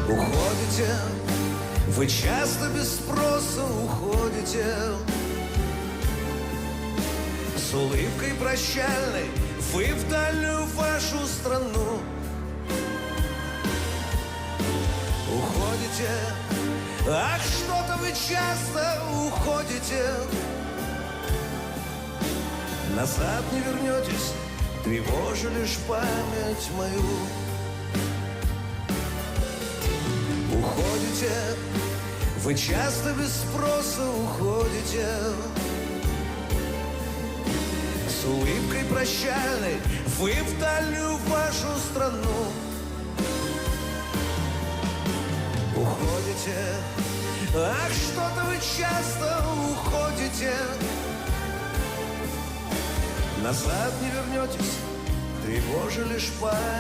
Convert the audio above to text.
Уходите, вы часто без спроса уходите. С улыбкой прощальной вы в дальнюю вашу страну уходите. Ах, что-то вы часто уходите. Назад не вернетесь, тревожа лишь память мою. Уходите, вы часто без спроса уходите. С улыбкой прощальной вы в дальнюю вашу страну уходите. Ах, что-то вы часто уходите. Назад не вернетесь, тревожа лишь память.